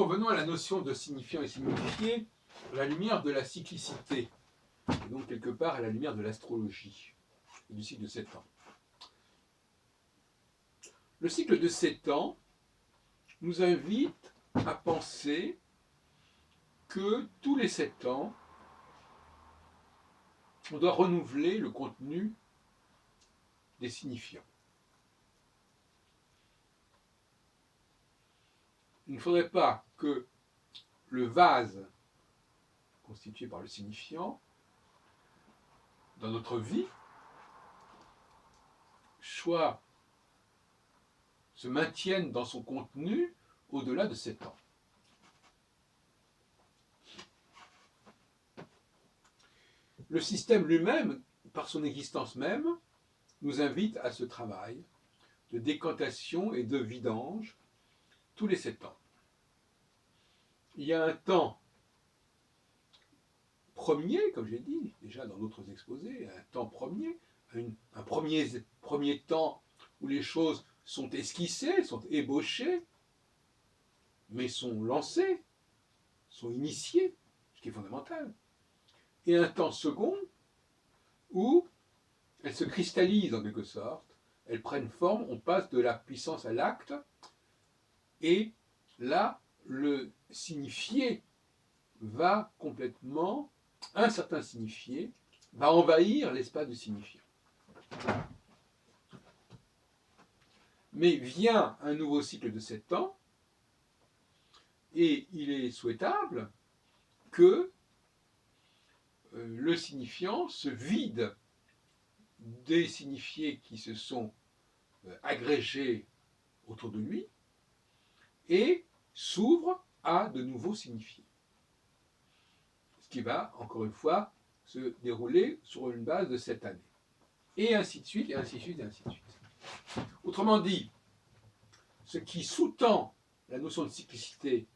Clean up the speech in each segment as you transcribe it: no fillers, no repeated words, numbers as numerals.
revenons à la notion de signifiant et signifié à la lumière de la cyclicité, et donc quelque part à la lumière de l'astrologie et du cycle de 7 ans. Le cycle de 7 ans nous invite à penser que tous les 7 ans, on doit renouveler le contenu des signifiants. Il ne faudrait pas que le vase constitué par le signifiant, dans notre vie, se maintienne dans son contenu au-delà de 7 ans. Le système lui-même, par son existence même, nous invite à ce travail de décantation et de vidange tous les 7 ans. Il y a un temps premier, comme j'ai dit déjà dans d'autres exposés, un temps premier, un premier temps où les choses sont esquissées, sont ébauchées, mais sont lancées, sont initiées, ce qui est fondamental. Et un temps second où elles se cristallisent en quelque sorte, elles prennent forme, on passe de la puissance à l'acte, et là, le signifié va complètement, un certain signifié, va envahir l'espace du signifiant. Mais vient un nouveau cycle de 7 ans, et il est souhaitable que le signifiant se vide des signifiés qui se sont agrégés autour de lui et s'ouvre à de nouveaux signifiés. Ce qui va, encore une fois, se dérouler sur une base de 7 années. Et ainsi de suite, et ainsi de suite, et ainsi de suite. Autrement dit, ce qui sous-tend la notion de cyclicité,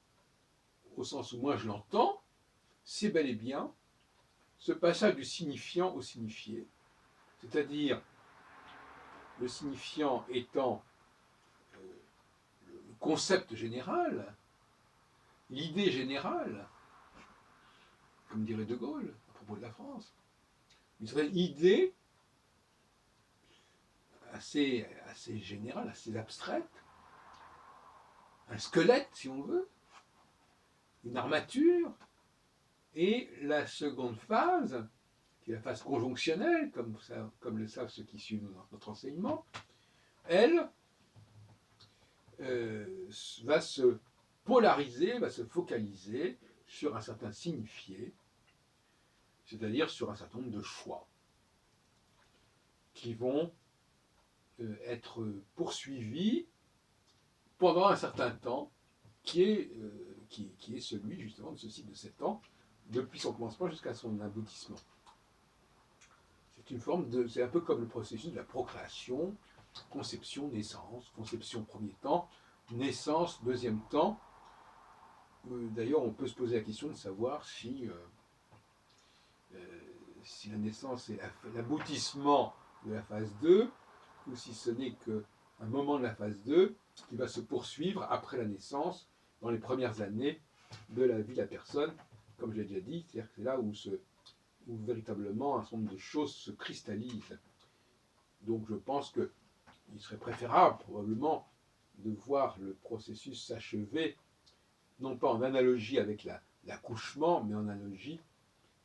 au sens où moi je l'entends, c'est bel et bien ce passage du signifiant au signifié, c'est-à-dire le signifiant étant le concept général, l'idée générale, comme dirait De Gaulle à propos de la France, une certaine idée assez générale, assez abstraite, un squelette si on veut, une armature, et la seconde phase, qui est la phase conjonctionnelle, comme le savent ceux qui suivent notre enseignement, elle va se polariser, va se focaliser sur un certain signifié, c'est-à-dire sur un certain nombre de choix qui vont être poursuivis pendant un certain temps, qui est celui justement de ce cycle de 7 ans, depuis son commencement jusqu'à son aboutissement. C'est un peu comme le processus de la procréation, conception, naissance, conception premier temps, naissance deuxième temps. D'ailleurs, on peut se poser la question de savoir si la naissance est l'aboutissement de la phase 2, ou si ce n'est qu'un moment de la phase 2 qui va se poursuivre après la naissance, dans les premières années de la vie de la personne, comme je l'ai déjà dit, c'est-à-dire que c'est là où véritablement un certain nombre de choses se cristallisent. Donc je pense qu'il serait préférable probablement de voir le processus s'achever, non pas en analogie avec l'accouchement, mais en analogie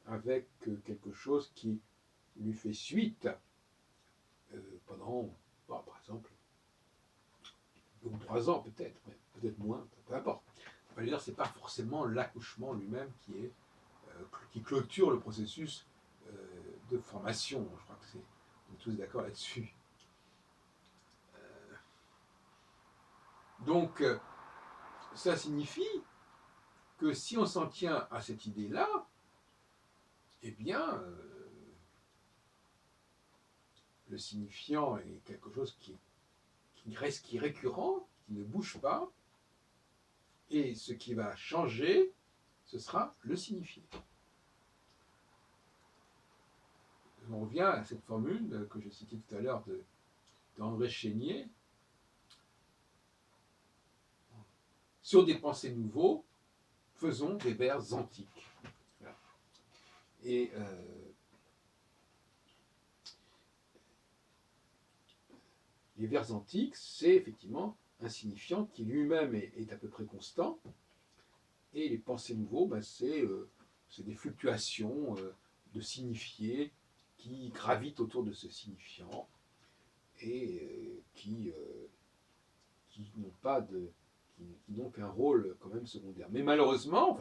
avec quelque chose qui lui fait suite pendant, par exemple, 2 ou 3 ans peut-être, mais peut-être moins, peu importe. On va dire, c'est pas forcément l'accouchement lui-même qui clôture le processus de formation. Je crois que on est tous d'accord là-dessus. Donc, ça signifie que si on s'en tient à cette idée-là, eh bien, le signifiant est quelque chose qui est récurrent, qui ne bouge pas, et ce qui va changer, ce sera le signifié. On revient à cette formule que je citais tout à l'heure d'André Chénier. sur des pensées nouveaux, faisons des vers antiques. Voilà. Et les vers antiques, c'est effectivement un signifiant qui lui-même est à peu près constant. Et les pensées nouveaux, ben, c'est des fluctuations de signifiés qui gravitent autour de ce signifiant et qui n'ont pas de qui n'ont qu'un rôle quand même secondaire. Mais malheureusement,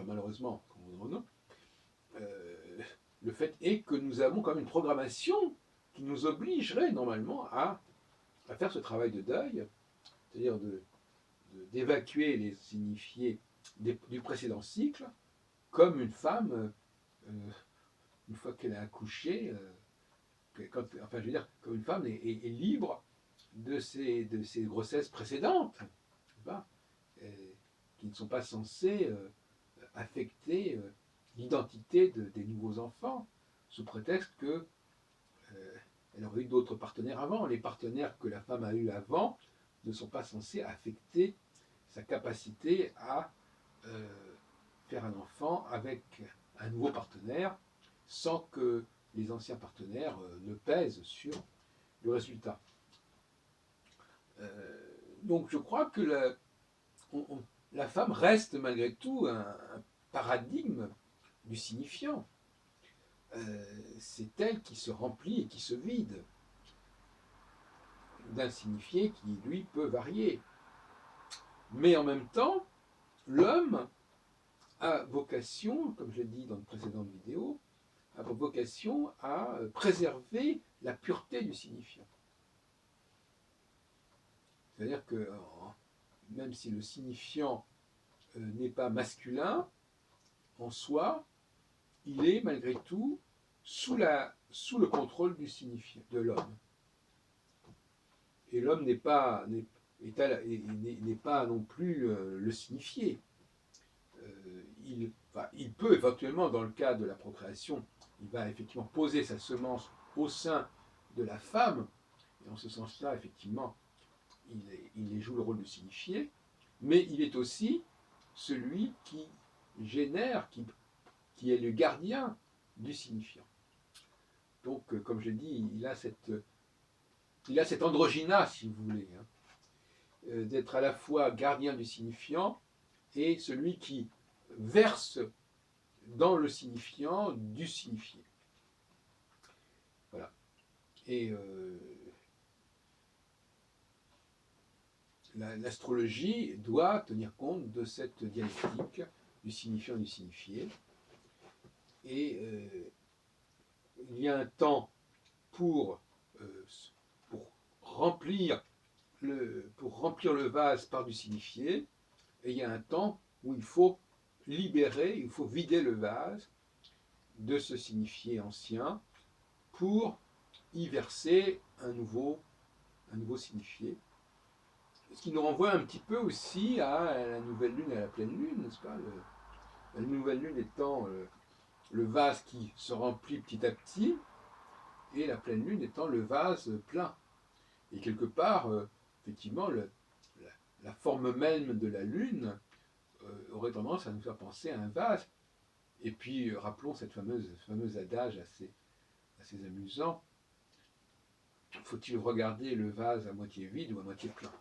le fait est que nous avons quand même une programmation qui nous obligerait normalement à faire ce travail de deuil, c'est-à-dire d'évacuer les signifiés du précédent cycle, comme une femme, une fois qu'elle a accouché, comme une femme est libre de ses grossesses précédentes, qui ne sont pas censées affecter l'identité des nouveaux enfants, sous prétexte que elle aurait eu d'autres partenaires avant. Les partenaires que la femme a eus avant ne sont pas censés affecter sa capacité à faire un enfant avec un nouveau partenaire sans que les anciens partenaires ne pèsent sur le résultat. Donc je crois que la femme reste malgré tout un paradigme du signifiant. C'est elle qui se remplit et qui se vide d'un signifié qui, lui, peut varier. Mais en même temps, l'homme a vocation, comme je l'ai dit dans une précédente vidéo, a vocation à préserver la pureté du signifiant. C'est-à-dire que même si le signifiant n'est pas masculin en soi, il est malgré tout sous le contrôle du signifiant, de l'homme. Et l'homme n'est pas non plus le signifié. Il peut éventuellement, dans le cas de la procréation, il va effectivement poser sa semence au sein de la femme, et en ce sens-là, effectivement, il joue le rôle de signifié, mais il est aussi celui qui génère, qui est le gardien du signifiant. Donc, comme je l'ai dit, il a cette androgyna, si vous voulez, d'être à la fois gardien du signifiant et celui qui verse dans le signifiant du signifié. Voilà. Et l'astrologie doit tenir compte de cette dialectique du signifiant et du signifié. Et il y a un temps pour remplir le vase par du signifié, et il y a un temps où il faut il faut vider le vase de ce signifié ancien pour y verser un nouveau signifié. Ce qui nous renvoie un petit peu aussi à la nouvelle lune et à la pleine lune, n'est-ce pas? La nouvelle lune étant le vase qui se remplit petit à petit, et la pleine lune étant le vase plein. Et quelque part, effectivement, la forme même de la lune aurait tendance à nous faire penser à un vase. Et puis, rappelons cette fameuse adage assez amusant. Faut-il regarder le vase à moitié vide ou à moitié plein?